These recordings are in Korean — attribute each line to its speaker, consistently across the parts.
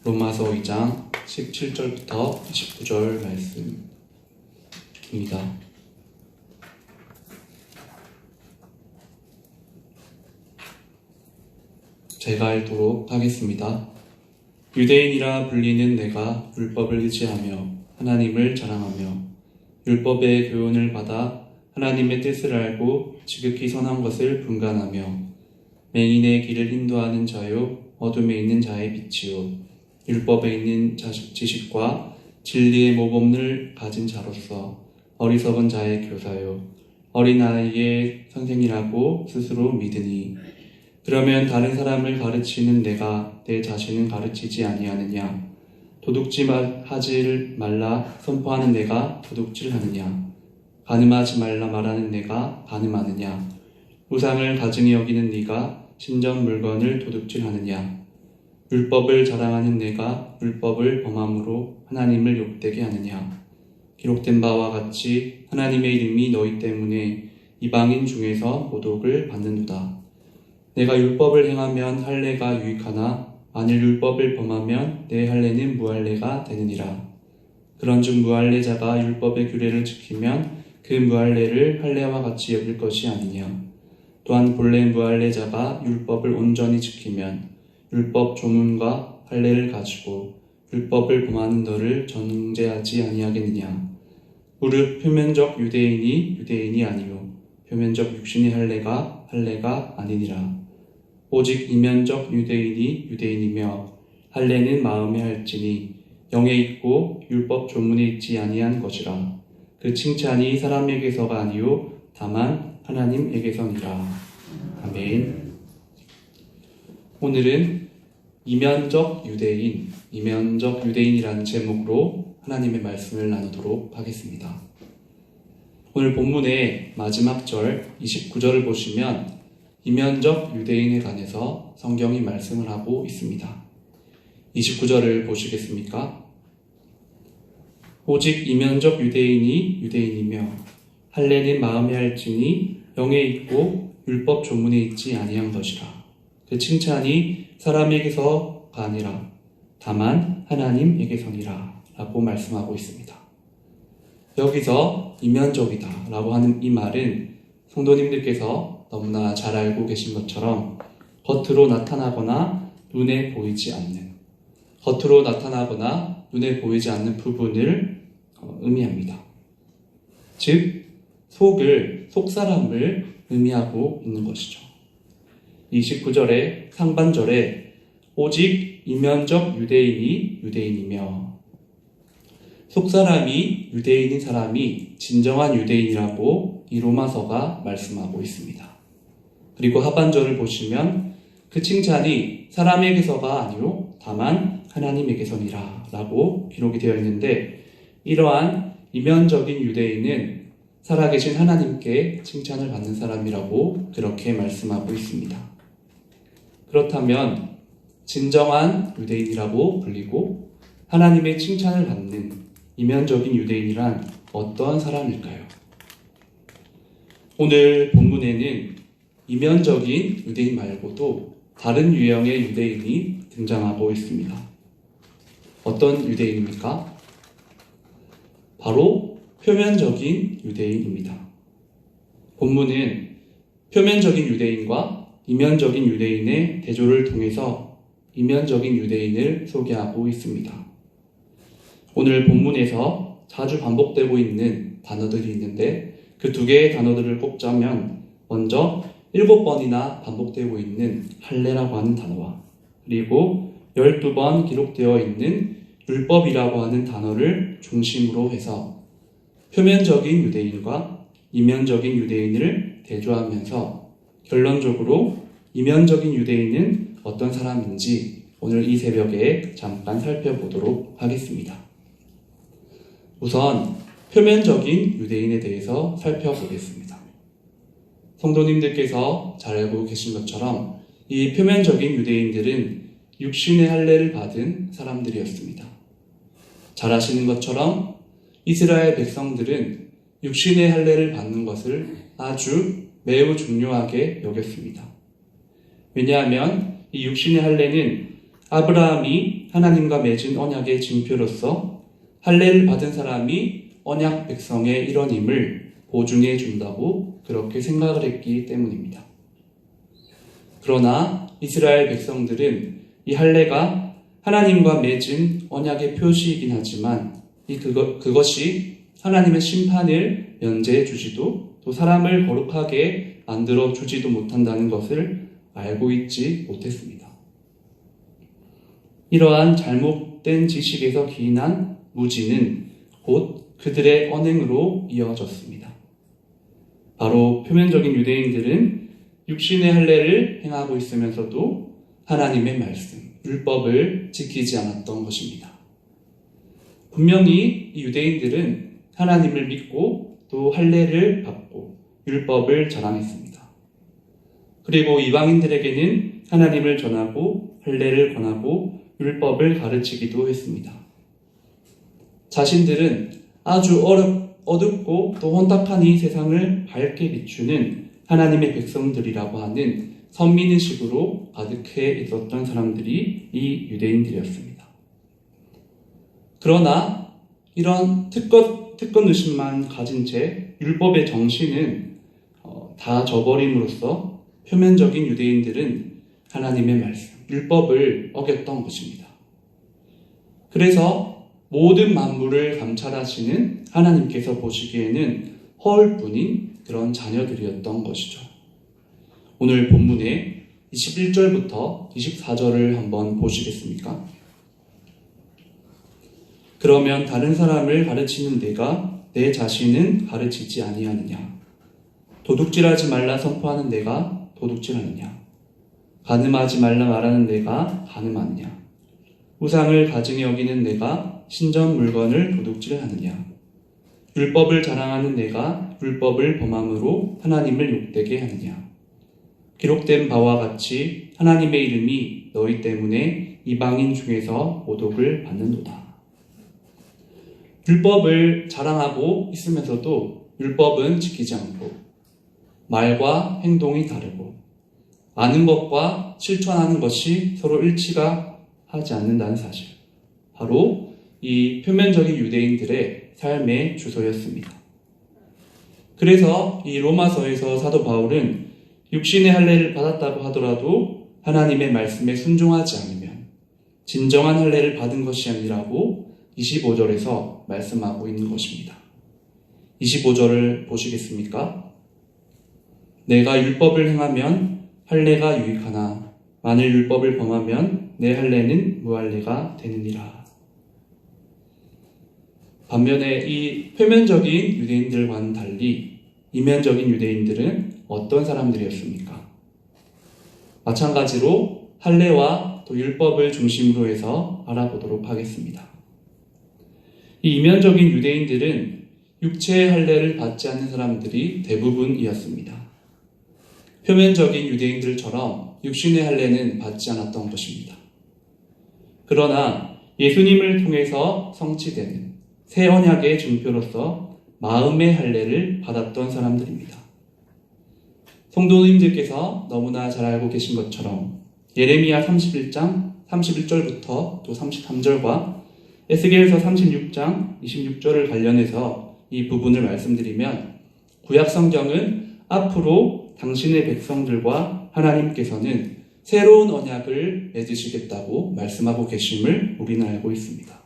Speaker 1: 로마서 2장 17절부터 29절 말씀입니다. 제가 읽도록 하겠습니다. 유대인이라 불리는 내가 율법을 의지하며 하나님을 자랑하며 율법의 교훈을 받아 하나님의 뜻을 알고 지극히 선한 것을 분간하며 맹인의 길을 인도하는 자요 어둠에 있는 자의 빛이요 율법에 있는 지식과 진리의 모범을 가진 자로서 어리석은 자의 교사요 어린아이의 선생이라고 스스로 믿으니 그러면 다른 사람을 가르치는 내가 내 자신은 가르치지 아니하느냐? 도둑질하지 말라 선포하는 내가 도둑질하느냐? 간음하지 말라 말하는 내가 간음하느냐? 우상을 가증히 여기는 네가 신전 물건을 도둑질하느냐? 율법을 자랑하는 내가 율법을 범함으로 하나님을 욕되게 하느냐? 기록된 바와 같이 하나님의 이름이 너희 때문에 이방인 중에서 모독을 받는도다. 내가 율법을 행하면 할례가 유익하나 만일 율법을 범하면 내 할례는 무할례가 되느니라. 그런즉 무할례자가 율법의 규례를 지키면 그 무할례를 할례와 같이 여길 것이 아니냐. 또한 본래 무할례자가 율법을 온전히 지키면 율법 조문과 할례를 가지고 율법을 범하는 너를 정죄하지 아니하겠느냐. 무릇 표면적 유대인이 아니요 표면적 육신의 할례가 아니니라. 오직 이면적 유대인이며 할례는 마음에 할지니 영에 있고 율법 조문에 있지 아니한 것이라. 그 칭찬이 사람에게서가 아니요 다만 하나님에게서니라. 아멘. 오늘은 이면적 유대인이라는 제목으로 하나님의 말씀을 나누도록 하겠습니다. 오늘 본문의 마지막 절 29절을 보시면 이면적 유대인에 관해서 성경이 말씀을 하고 있습니다. 29절을 보시겠습니까? 오직 이면적 유대인이며 할례는 마음에 할지니 영에 있고 율법 조문에 있지 아니한 것이라. 그 칭찬이 사람에게서가 아니라 다만 하나님에게서니라 라고 말씀하고 있습니다. 여기서 이면적이다 라고 하는 이 말은 성도님들께서 너무나 잘 알고 계신 것처럼 겉으로 나타나거나 눈에 보이지 않는 부분을 의미합니다. 즉 속사람을 의미하고 있는 것이죠. 29절의 상반절에 오직 이면적 유대인이며 속사람이 유대인인 사람이 진정한 유대인이라고 이 로마서가 말씀하고 있습니다. 그리고 하반절을 보시면 그 칭찬이 사람에게서가 아니요 다만 하나님에게서니라 라고 기록이 되어 있는데 이러한 이면적인 유대인은 살아계신 하나님께 칭찬을 받는 사람이라고 그렇게 말씀하고 있습니다. 그렇다면 진정한 유대인이라고 불리고 하나님의 칭찬을 받는 이면적인 유대인이란 어떤 사람일까요? 오늘 본문에는 이면적인 유대인 말고도 다른 유형의 유대인이 등장하고 있습니다. 어떤 유대인입니까? 바로 표면적인 유대인입니다. 본문은 표면적인 유대인과 이면적인 유대인의 대조를 통해서 이면적인 유대인을 소개하고 있습니다. 오늘 본문에서 자주 반복되고 있는 단어들이 있는데 그 두 개의 단어들을 꼽자면 먼저 7번이나 반복되고 있는 할례라고 하는 단어와 그리고 12번 기록되어 있는 율법이라고 하는 단어를 중심으로 해서 표면적인 유대인과 이면적인 유대인을 대조하면서 결론적으로 이면적인 유대인은 어떤 사람인지 오늘 이 새벽에 잠깐 살펴보도록 하겠습니다. 우선 표면적인 유대인에 대해서 살펴보겠습니다. 성도님들께서 잘 알고 계신 것처럼 이 표면적인 유대인들은 육신의 할례를 받은 사람들이었습니다. 잘 아시는 것처럼 이스라엘 백성들은 육신의 할례를 받는 것을 아주 매우 중요하게 여겼습니다. 왜냐하면 이 육신의 할례는 아브라함이 하나님과 맺은 언약의 징표로서 할례를 받은 사람이 언약 백성의 일원임을 보증해 준다고 그렇게 생각을 했기 때문입니다. 그러나 이스라엘 백성들은 이 할례가 하나님과 맺은 언약의 표시이긴 하지만 그것이 하나님의 심판을 면제해 주지도 또 사람을 거룩하게 만들어 주지도 못한다는 것을 알고 있지 못했습니다. 이러한 잘못된 지식에서 기인한 무지는 곧 그들의 언행으로 이어졌습니다. 바로 표면적인 유대인들은 육신의 할례를 행하고 있으면서도 하나님의 말씀, 율법을 지키지 않았던 것입니다. 분명히 이 유대인들은 하나님을 믿고 또 할례를 받고 율법을 자랑했습니다. 그리고 이방인들에게는 하나님을 전하고 할례를 권하고 율법을 가르치기도 했습니다. 자신들은 아주 어둡고 또 혼탁한 이 세상을 밝게 비추는 하나님의 백성들이라고 하는 선민의식으로 가득해 있었던 사람들이 이 유대인들이었습니다. 그러나 이런 특권 의식만 가진 채 율법의 정신은 다 저버림으로써 표면적인 유대인들은 하나님의 말씀, 율법을 어겼던 것입니다. 그래서 모든 만물을 감찰하시는 하나님께서 보시기에는 허울뿐인 그런 자녀들이었던 것이죠. 오늘 본문의 21절부터 24절을 한번 보시겠습니까? 그러면 다른 사람을 가르치는 내가 내 자신은 가르치지 아니하느냐? 도둑질하지 말라 선포하는 내가 도둑질하느냐? 간음하지 말라 말하는 내가 간음하느냐? 우상을 가증히 여기는 내가 신전 물건을 도둑질하느냐? 율법을 자랑하는 내가 율법을 범함으로 하나님을 욕되게 하느냐? 기록된 바와 같이 하나님의 이름이 너희 때문에 이방인 중에서 모독을 받는도다. 율법을 자랑하고 있으면서도 율법은 지키지 않고 말과 행동이 다르고 아는 것과 실천하는 것이 서로 일치가 하지 않는다는 사실. 바로 이 표면적인 유대인들의 삶의 주소였습니다. 그래서 이 로마서에서 사도 바울은 육신의 할례를 받았다고 하더라도 하나님의 말씀에 순종하지 않으면 진정한 할례를 받은 것이 아니라고 25절에서 말씀하고 있는 것입니다. 25절을 보시겠습니까? 내가 율법을 행하면 할례가 유익하나 만일 율법을 범하면 내 할례는 무할례가 되느니라. 반면에 이 표면적인 유대인들과는 달리 이면적인 유대인들은 어떤 사람들이었습니까? 마찬가지로 할례와 또 율법을 중심으로 해서 알아보도록 하겠습니다. 이 이면적인 유대인들은 육체의 할례를 받지 않는 사람들이 대부분이었습니다. 표면적인 유대인들처럼 육신의 할례는 받지 않았던 것입니다. 그러나 예수님을 통해서 성취되는 새 언약의 증표로서 마음의 할례를 받았던 사람들입니다. 성도님들께서 너무나 잘 알고 계신 것처럼 예레미야 31장 31절부터 또 33절과 에스겔서 36장 26절을 관련해서 이 부분을 말씀드리면 구약 성경은 앞으로 당신의 백성들과 하나님께서는 새로운 언약을 맺으시겠다고 말씀하고 계심을 우리는 알고 있습니다.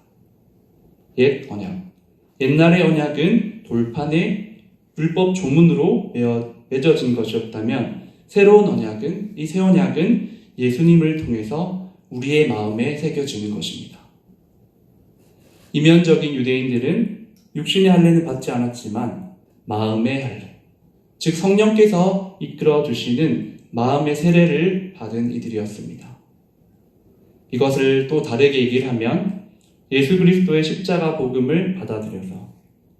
Speaker 1: 옛 언약, 옛날의 언약은 돌판에 율법 조문으로 맺어진 것이었다면 새로운 언약은, 이 새 언약은 예수님을 통해서 우리의 마음에 새겨지는 것입니다. 이면적인 유대인들은 육신의 할례는 받지 않았지만 마음의 할례, 즉 성령께서 이끌어 주시는 마음의 세례를 받은 이들이었습니다. 이것을 또 다르게 얘기를 하면 예수 그리스도의 십자가 복음을 받아들여서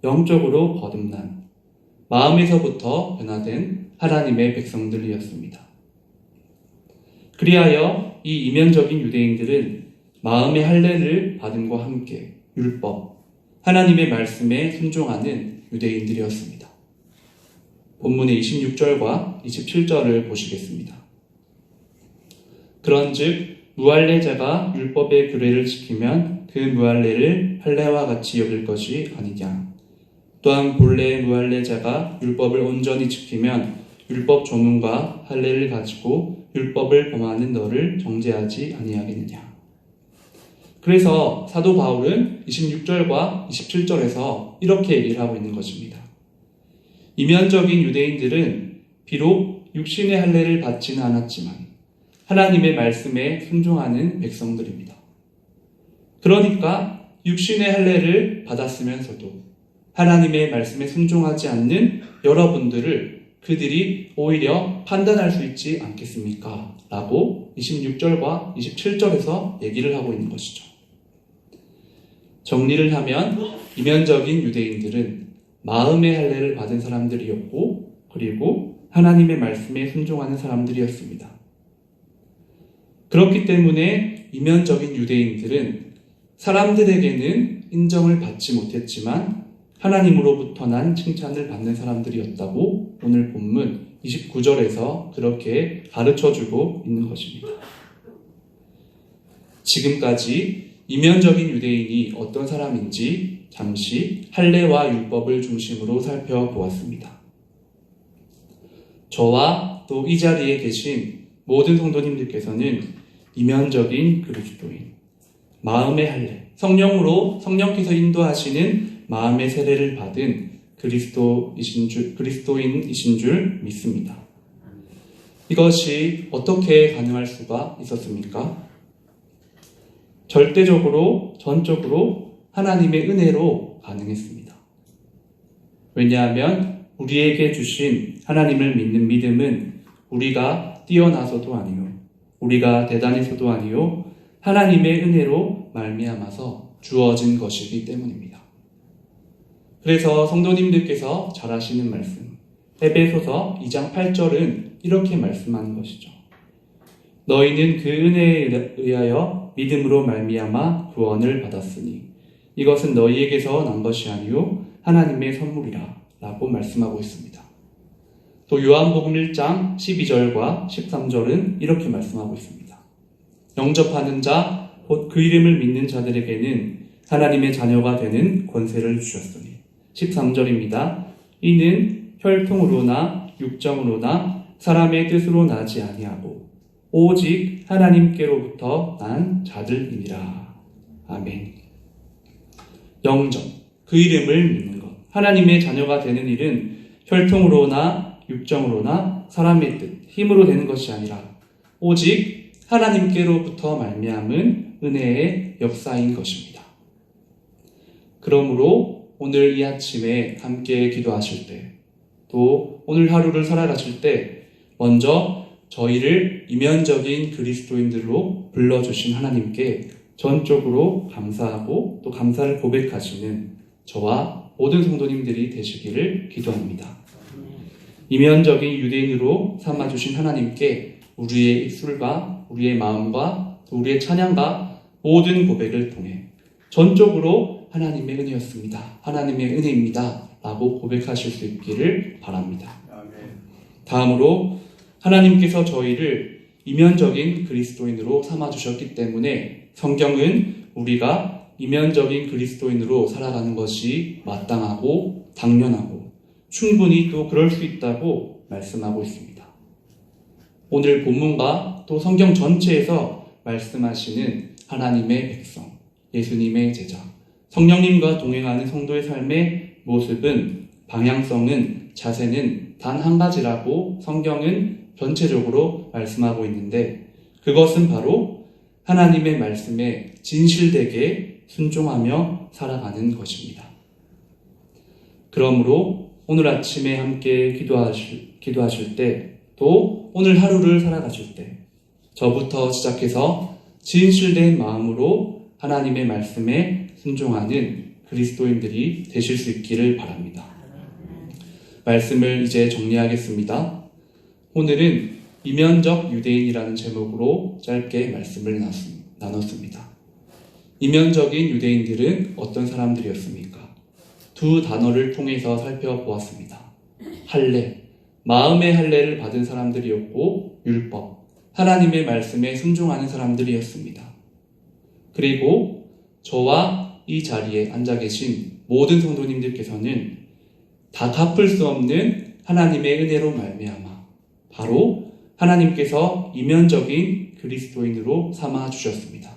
Speaker 1: 영적으로 거듭난 마음에서부터 변화된 하나님의 백성들이었습니다. 그리하여 이 이면적인 유대인들은 마음의 할례를 받음과 함께 율법, 하나님의 말씀에 순종하는 유대인들이었습니다. 본문의 26절과 27절을 보시겠습니다. 그런즉 무할례자가 율법의 규례를 지키면 그 무할례를 할례와 같이 여길 것이 아니냐. 또한 본래 무할례자가 율법을 온전히 지키면 율법 조문과 할례를 가지고 율법을 범하는 너를 정죄하지 아니하겠느냐. 그래서 사도 바울은 26절과 27절에서 이렇게 얘기를 하고 있는 것입니다. 이면적인 유대인들은 비록 육신의 할례를 받지는 않았지만 하나님의 말씀에 순종하는 백성들입니다. 그러니까 육신의 할례를 받았으면서도 하나님의 말씀에 순종하지 않는 여러분들을 그들이 오히려 판단할 수 있지 않겠습니까? 라고 26절과 27절에서 얘기를 하고 있는 것이죠. 정리를 하면 이면적인 유대인들은 마음의 할례를 받은 사람들이었고 그리고 하나님의 말씀에 순종하는 사람들이었습니다. 그렇기 때문에 이면적인 유대인들은 사람들에게는 인정을 받지 못했지만 하나님으로부터 난 칭찬을 받는 사람들이었다고 오늘 본문 29절에서 그렇게 가르쳐주고 있는 것입니다. 지금까지 이면적인 유대인이 어떤 사람인지 잠시 할례와 율법을 중심으로 살펴보았습니다. 저와 또 이 자리에 계신 모든 성도님들께서는 이면적인 그리스도인, 마음의 할례, 성령께서 인도하시는 마음의 세례를 받은 그리스도인이신 줄 믿습니다. 이것이 어떻게 가능할 수가 있었습니까? 절대적으로, 전적으로 하나님의 은혜로 가능했습니다. 왜냐하면 우리에게 주신 하나님을 믿는 믿음은 우리가 뛰어나서도 아니요, 우리가 대단해서도 아니요, 하나님의 은혜로 말미암아서 주어진 것이기 때문입니다. 그래서 성도님들께서 잘 아시는 말씀, 에베소서 2장 8절은 이렇게 말씀하는 것이죠. 너희는 그 은혜에 의하여 믿음으로 말미암아 구원을 받았으니 이것은 너희에게서 난 것이 아니요 하나님의 선물이라 라고 말씀하고 있습니다. 또 요한복음 1장 12절과 13절은 이렇게 말씀하고 있습니다. 영접하는 자, 곧 그 이름을 믿는 자들에게는 하나님의 자녀가 되는 권세를 주셨으니 13절입니다. 이는 혈통으로나 육정으로나 사람의 뜻으로 나지 아니하고 오직 하나님께로부터 난 자들이니라. 아멘. 영접, 그 이름을 믿는 것. 하나님의 자녀가 되는 일은 혈통으로나 육정으로나 사람의 뜻, 힘으로 되는 것이 아니라 오직 하나님께로부터 말미암은 은혜의 역사인 것입니다. 그러므로 오늘 이 아침에 함께 기도하실 때, 또 오늘 하루를 살아가실 때 먼저 저희를 이면적인 그리스도인들로 불러주신 하나님께 전적으로 감사하고 또 감사를 고백하시는 저와 모든 성도님들이 되시기를 기도합니다. 이면적인 유대인으로 삼아주신 하나님께 우리의 입술과 우리의 마음과 또 우리의 찬양과 모든 고백을 통해 전적으로 하나님의 은혜였습니다. 하나님의 은혜입니다. 라고 고백하실 수 있기를 바랍니다. 다음으로 하나님께서 저희를 이면적인 그리스도인으로 삼아주셨기 때문에 성경은 우리가 이면적인 그리스도인으로 살아가는 것이 마땅하고 당연하고 충분히 또 그럴 수 있다고 말씀하고 있습니다. 오늘 본문과 또 성경 전체에서 말씀하시는 하나님의 백성, 예수님의 제자, 성령님과 동행하는 성도의 삶의 모습은, 방향성은, 자세는 단 한 가지라고 성경은 전체적으로 말씀하고 있는데 그것은 바로 하나님의 말씀에 진실되게 순종하며 살아가는 것입니다. 그러므로 오늘 아침에 함께 기도하실 때, 또 오늘 하루를 살아가실 때 저부터 시작해서 진실된 마음으로 하나님의 말씀에 순종하는 그리스도인들이 되실 수 있기를 바랍니다. 말씀을 이제 정리하겠습니다. 오늘은 이면적 유대인이라는 제목으로 짧게 말씀을 나눴습니다. 이면적인 유대인들은 어떤 사람들이었습니까? 두 단어를 통해서 살펴보았습니다. 할례, 마음의 할례를 받은 사람들이었고 율법, 하나님의 말씀에 순종하는 사람들이었습니다. 그리고 저와 이 자리에 앉아 계신 모든 성도님들께서는 다 갚을 수 없는 하나님의 은혜로 말미암아 바로 하나님께서 이면적인 그리스도인으로 삼아 주셨습니다.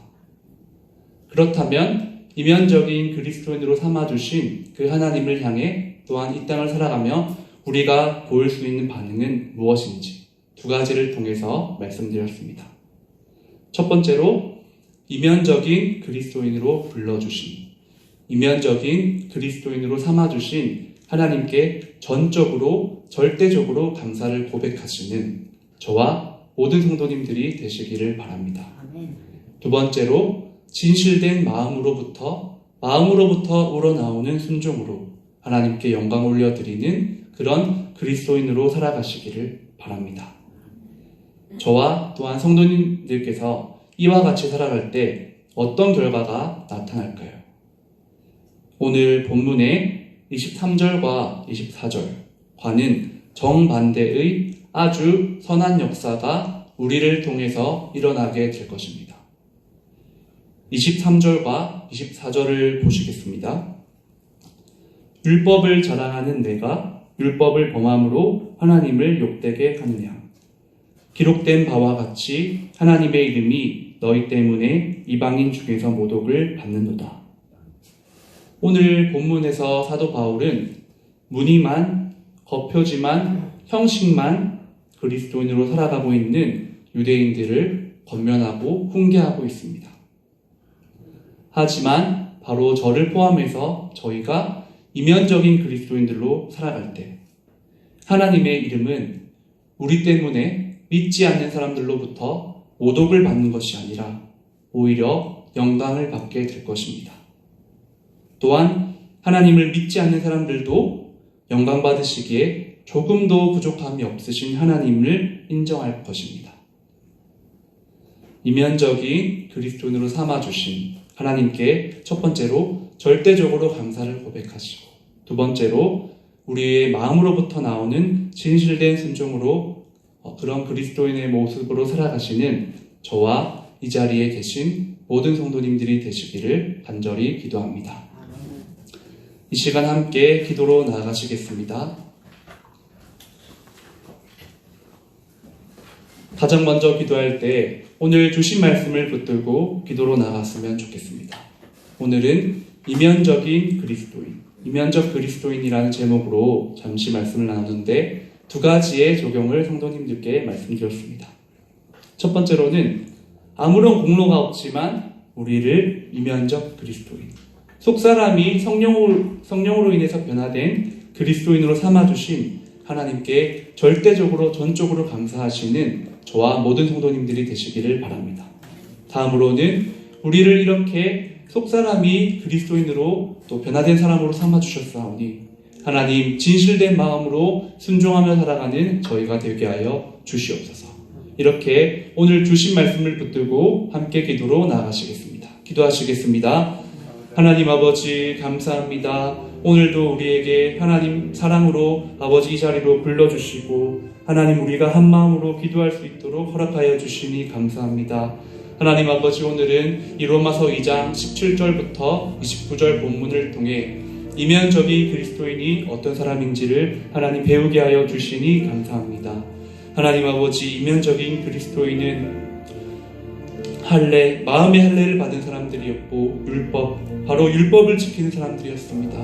Speaker 1: 그렇다면 이면적인 그리스도인으로 삼아 주신 그 하나님을 향해 또한 이 땅을 살아가며 우리가 보일 수 있는 반응은 무엇인지 두 가지를 통해서 말씀드렸습니다. 첫 번째로 이면적인 그리스도인으로 불러주신, 이면적인 그리스도인으로 삼아주신 하나님께 전적으로 절대적으로 감사를 고백하시는 저와 모든 성도님들이 되시기를 바랍니다. 두 번째로 진실된 마음으로부터 우러나오는 순종으로 하나님께 영광 올려드리는 그런 그리스도인으로 살아가시기를 바랍니다. 저와 또한 성도님들께서 이와 같이 살아갈 때 어떤 결과가 나타날까요? 오늘 본문의 23절과 24절과는 정반대의 아주 선한 역사가 우리를 통해서 일어나게 될 것입니다. 23절과 24절을 보시겠습니다. 율법을 자랑하는 내가 율법을 범함으로 하나님을 욕되게 하느냐? 기록된 바와 같이 하나님의 이름이 너희 때문에 이방인 중에서 모독을 받는도다. 오늘 본문에서 사도 바울은 무늬만, 겉표지만, 형식만 그리스도인으로 살아가고 있는 유대인들을 권면하고 훈계하고 있습니다. 하지만 바로 저를 포함해서 저희가 이면적인 그리스도인들로 살아갈 때 하나님의 이름은 우리 때문에 믿지 않는 사람들로부터 모독을 받는 것이 아니라 오히려 영광을 받게 될 것입니다. 또한 하나님을 믿지 않는 사람들도 영광 받으시기에 조금도 부족함이 없으신 하나님을 인정할 것입니다. 이면적인 그리스도인으로 삼아주신 하나님께 첫 번째로 절대적으로 감사를 고백하시고 두 번째로 우리의 마음으로부터 나오는 진실된 순종으로 그런 그리스도인의 모습으로 살아가시는 저와 이 자리에 계신 모든 성도님들이 되시기를 간절히 기도합니다. 이 시간 함께 기도로 나아가시겠습니다. 가장 먼저 기도할 때 오늘 주신 말씀을 붙들고 기도로 나갔으면 좋겠습니다. 오늘은 이면적인 그리스도인, 이면적 그리스도인이라는 제목으로 잠시 말씀을 나눴는데 두 가지의 적용을 성도님들께 말씀드렸습니다. 첫 번째로는 아무런 공로가 없지만 우리를 이면적 그리스도인, 속사람이 성령으로 인해서 변화된 그리스도인으로 삼아주신 하나님께 절대적으로 전적으로 감사하시는 저와 모든 성도님들이 되시기를 바랍니다. 다음으로는 우리를 이렇게 속사람이 그리스도인으로 또 변화된 사람으로 삼아주셨사오니 하나님 진실된 마음으로 순종하며 살아가는 저희가 되게 하여 주시옵소서. 이렇게 오늘 주신 말씀을 붙들고 함께 기도로 나아가시겠습니다. 기도하시겠습니다. 하나님 아버지 감사합니다. 오늘도 우리에게 하나님 사랑으로 아버지 이 자리로 불러주시고 하나님 우리가 한 마음으로 기도할 수 있도록 허락하여 주시니 감사합니다. 하나님 아버지 오늘은 이 로마서 2장 17절부터 29절 본문을 통해 이면적인 그리스도인이 어떤 사람인지를 하나님 배우게 하여 주시니 감사합니다. 하나님 아버지 이면적인 그리스도인은 마음의 할례를 받은 사람들이었고 바로 율법을 지키는 사람들이었습니다.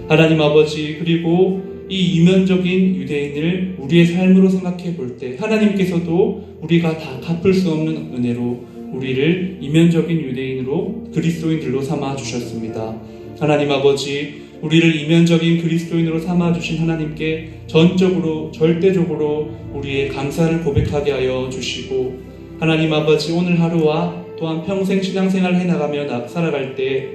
Speaker 1: 하나님 아버지 그리고 이 이면적인 유대인을 우리의 삶으로 생각해 볼 때 하나님께서도 우리가 다 갚을 수 없는 은혜로 우리를 이면적인 유대인으로 그리스도인들로 삼아 주셨습니다. 하나님 아버지 우리를 이면적인 그리스도인으로 삼아주신 하나님께 전적으로 절대적으로 우리의 감사를 고백하게 하여 주시고 하나님 아버지 오늘 하루와 또한 평생 신앙생활을 해나가며 살아갈 때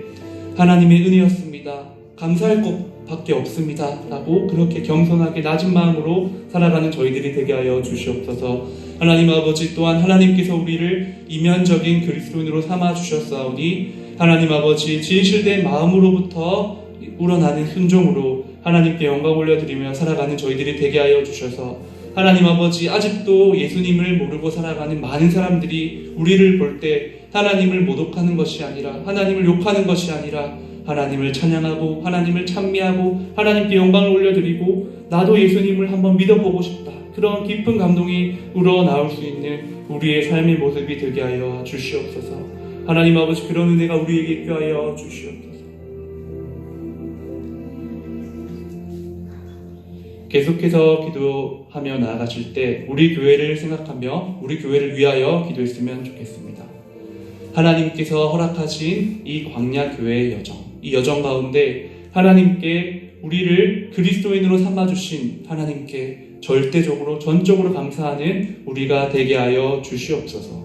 Speaker 1: 하나님의 은혜였습니다. 감사할 것밖에 없습니다. 라고 그렇게 겸손하게 낮은 마음으로 살아가는 저희들이 되게 하여 주시옵소서. 하나님 아버지 또한 하나님께서 우리를 이면적인 그리스도인으로 삼아주셨사오니 하나님 아버지 진실된 마음으로부터 우러나는 순종으로 하나님께 영광 올려드리며 살아가는 저희들이 되게 하여 주셔서 하나님 아버지, 아직도 예수님을 모르고 살아가는 많은 사람들이 우리를 볼 때 하나님을 모독하는 것이 아니라, 하나님을 욕하는 것이 아니라 하나님을 찬양하고 하나님을 찬미하고 하나님께 영광을 올려드리고 나도 예수님을 한번 믿어보고 싶다, 그런 깊은 감동이 우러나올 수 있는 우리의 삶의 모습이 되게 하여 주시옵소서. 하나님 아버지, 그런 은혜가 우리에게 있게 하여 주시옵소서. 계속해서 기도하며 나아가실 때 우리 교회를 생각하며 우리 교회를 위하여 기도했으면 좋겠습니다. 하나님께서 허락하신 이 광야 교회의 여정, 이 여정 가운데 하나님께 우리를 그리스도인으로 삼아주신 하나님께 절대적으로 전적으로 감사하는 우리가 되게 하여 주시옵소서.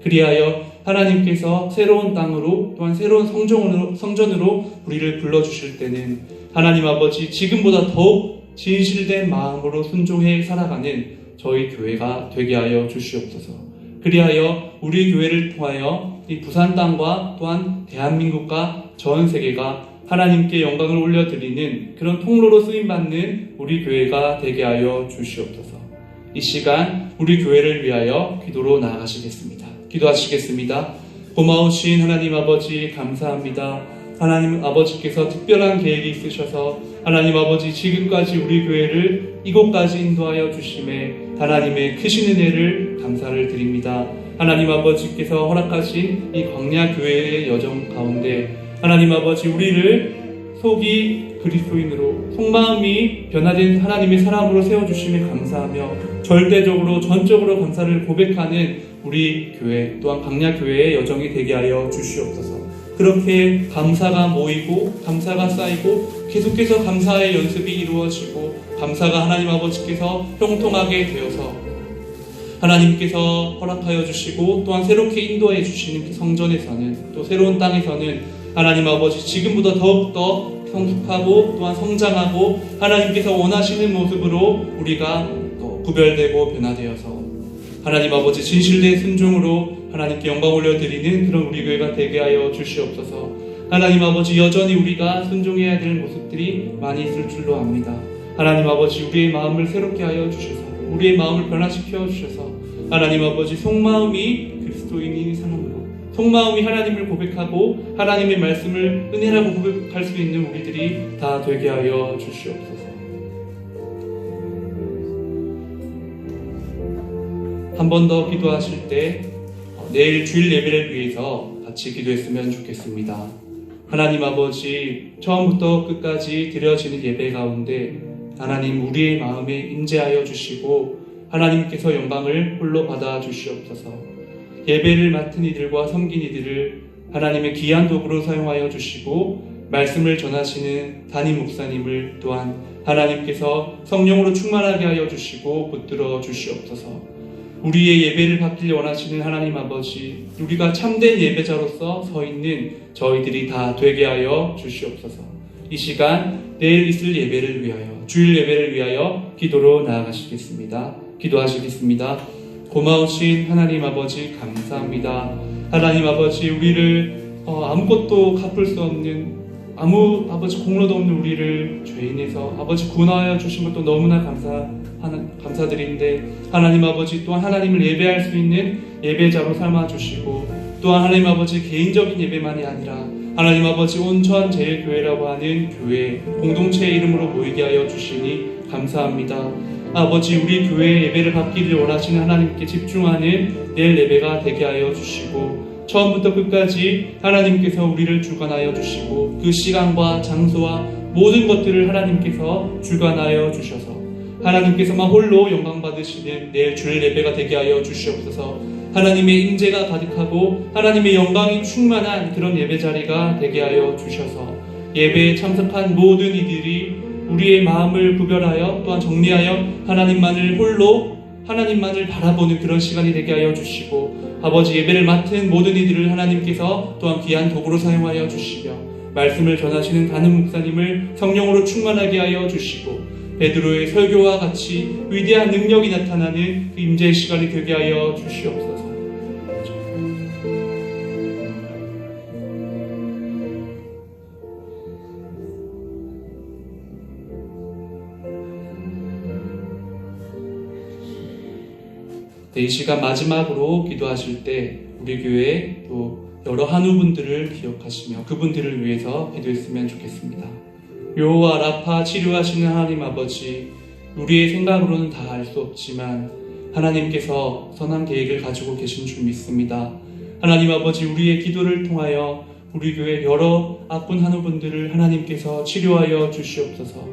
Speaker 1: 그리하여 하나님께서 새로운 땅으로, 또한 새로운 성전으로 우리를 불러주실 때는 하나님 아버지, 지금보다 더욱 진실된 마음으로 순종해 살아가는 저희 교회가 되게 하여 주시옵소서. 그리하여 우리 교회를 통하여 이 부산 땅과 또한 대한민국과 전 세계가 하나님께 영광을 올려드리는 그런 통로로 쓰임받는 우리 교회가 되게 하여 주시옵소서. 이 시간 우리 교회를 위하여 기도로 나아가시겠습니다. 기도하시겠습니다. 고마우신 하나님 아버지, 감사합니다. 하나님 아버지께서 특별한 계획이 있으셔서 하나님 아버지, 지금까지 우리 교회를 이곳까지 인도하여 주심에 하나님의 크신 은혜를 감사를 드립니다. 하나님 아버지께서 허락하신 이 광야 교회의 여정 가운데 하나님 아버지, 우리를 속이 그리스도인으로, 속마음이 변화된 하나님의 사람으로 세워주심에 감사하며 절대적으로 전적으로 감사를 고백하는 우리 교회, 또한 광야 교회의 여정이 되게 하여 주시옵소서. 그렇게 감사가 모이고 감사가 쌓이고 계속해서 감사의 연습이 이루어지고 감사가 하나님 아버지께서 형통하게 되어서 하나님께서 허락하여 주시고 또한 새롭게 인도해 주시는 그 성전에서는, 또 새로운 땅에서는 하나님 아버지, 지금보다 더욱더 성숙하고 또한 성장하고 하나님께서 원하시는 모습으로 우리가 구별되고 변화되어서 하나님 아버지, 진실된 순종으로 하나님께 영광 올려드리는 그런 우리 교회가 되게 하여 주시옵소서. 하나님 아버지, 여전히 우리가 순종해야 될 모습들이 많이 있을 줄로 압니다. 하나님 아버지, 우리의 마음을 새롭게 하여 주셔서, 우리의 마음을 변화시켜 주셔서 하나님 아버지, 속마음이 그리스도인인 사람으로, 속마음이 하나님을 고백하고 하나님의 말씀을 은혜라고 고백할 수 있는 우리들이 다 되게 하여 주시옵소서. 한 번 더 기도하실 때 내일 주일 예배를 위해서 같이 기도했으면 좋겠습니다. 하나님 아버지, 처음부터 끝까지 드려지는 예배 가운데 하나님 우리의 마음에 임재하여 주시고 하나님께서 영광을 홀로 받아 주시옵소서. 예배를 맡은 이들과 섬긴 이들을 하나님의 귀한 도구로 사용하여 주시고 말씀을 전하시는 담임 목사님을 또한 하나님께서 성령으로 충만하게 하여 주시고 붙들어 주시옵소서. 우리의 예배를 받길 원하시는 하나님 아버지, 우리가 참된 예배자로서 서 있는 저희들이 다 되게 하여 주시옵소서. 이 시간 내일 있을 예배를 위하여, 주일 예배를 위하여 기도로 나아가시겠습니다. 기도하시겠습니다. 고마우신 하나님 아버지, 감사합니다. 하나님 아버지, 우리를 아무것도 갚을 수 없는, 아무 아버지 공로도 없는 우리를 죄인에서 아버지 구원하여 주신 것도 너무나 감사드린데 하나님 아버지, 또한 하나님을 예배할 수 있는 예배자로 삼아주시고 또한 하나님 아버지, 개인적인 예배만이 아니라 하나님 아버지, 온천 제일교회라고 하는 교회 공동체의 이름으로 모이게 하여 주시니 감사합니다. 아버지, 우리 교회의 예배를 받기를 원하시는 하나님께 집중하는 내일 예배가 되게 하여 주시고 처음부터 끝까지 하나님께서 우리를 주관하여 주시고 그 시간과 장소와 모든 것들을 하나님께서 주관하여 주셔서 하나님께서만 홀로 영광 받으시는 내일 주일 예배가 되게 하여 주시옵소서. 하나님의 임재가 가득하고 하나님의 영광이 충만한 그런 예배 자리가 되게 하여 주셔서 예배에 참석한 모든 이들이 우리의 마음을 구별하여 또한 정리하여 하나님만을 바라보는 그런 시간이 되게 하여 주시고 아버지, 예배를 맡은 모든 이들을 하나님께서 또한 귀한 도구로 사용하여 주시며 말씀을 전하시는 담임 목사님을 성령으로 충만하게 하여 주시고 베드로의 설교와 같이 위대한 능력이 나타나는 그 임재의 시간이 되게 하여 주시옵소서. 이 시간 마지막으로 기도하실 때 우리 교회 또 여러 한우분들을 기억하시며 그분들을 위해서 기도했으면 좋겠습니다. 묘와 라파 치료하시는 하나님 아버지, 우리의 생각으로는 다 알 수 없지만 하나님께서 선한 계획을 가지고 계신 줄 믿습니다. 하나님 아버지, 우리의 기도를 통하여 우리 교회 여러 아픈 한우분들을 하나님께서 치료하여 주시옵소서.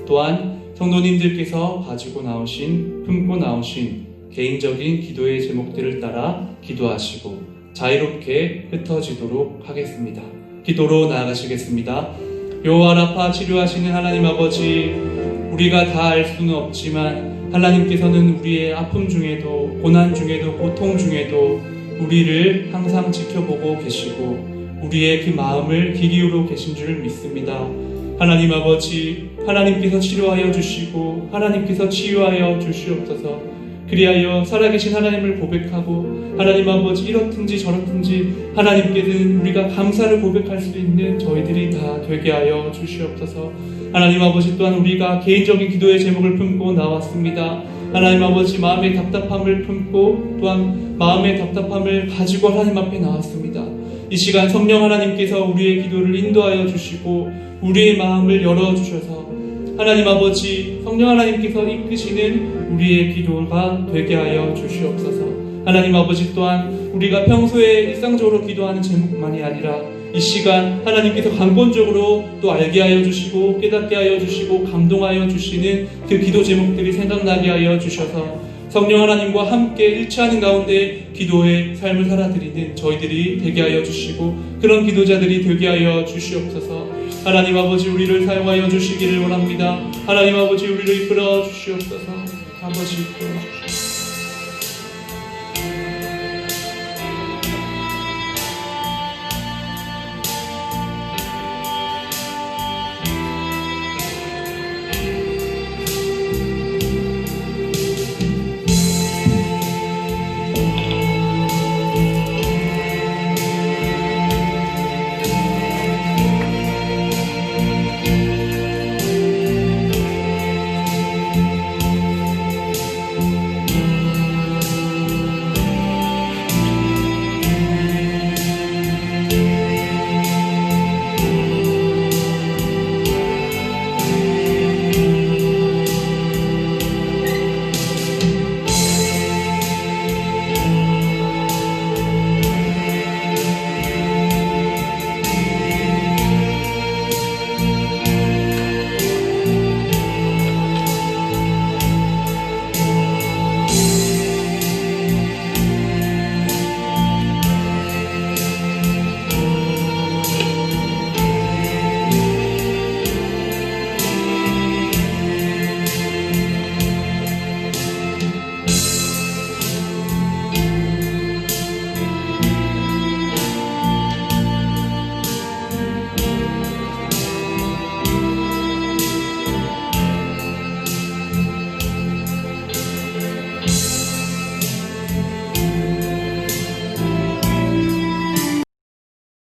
Speaker 1: 또한 성도님들께서 가지고 나오신, 품고 나오신 개인적인 기도의 제목들을 따라 기도하시고 자유롭게 흩어지도록 하겠습니다. 기도로 나아가시겠습니다. 묘와 라파 치료하시는 하나님 아버지, 우리가 다 알 수는 없지만 하나님께서는 우리의 아픔 중에도, 고난 중에도, 고통 중에도 우리를 항상 지켜보고 계시고 우리의 그 마음을 귀 기울여 계신 줄 믿습니다. 하나님 아버지, 하나님께서 치료하여 주시고 하나님께서 치유하여 주시옵소서. 그리하여 살아계신 하나님을 고백하고 하나님 아버지, 이렇든지 저렇든지 하나님께는 우리가 감사를 고백할 수 있는 저희들이 다 되게 하여 주시옵소서. 하나님 아버지, 또한 우리가 개인적인 기도의 제목을 품고 나왔습니다. 하나님 아버지, 마음의 답답함을 품고 또한 마음의 답답함을 가지고 하나님 앞에 나왔습니다. 이 시간 성령 하나님께서 우리의 기도를 인도하여 주시고 우리의 마음을 열어주셔서 하나님 아버지, 성령 하나님께서 이끄시는 우리의 기도가 되게 하여 주시옵소서. 하나님 아버지, 또한 우리가 평소에 일상적으로 기도하는 제목만이 아니라 이 시간 하나님께서 강권적으로 또 알게 하여 주시고 깨닫게 하여 주시고 감동하여 주시는 그 기도 제목들이 생각나게 하여 주셔서 성령 하나님과 함께 일치하는 가운데 기도의 삶을 살아드리는 저희들이 되게 하여 주시고 그런 기도자들이 되게 하여 주시옵소서. 하나님 아버지, 우리를 사용하여 주시기를 원합니다. 하나님 아버지, 우리를 이끌어 주시옵소서. 아버지,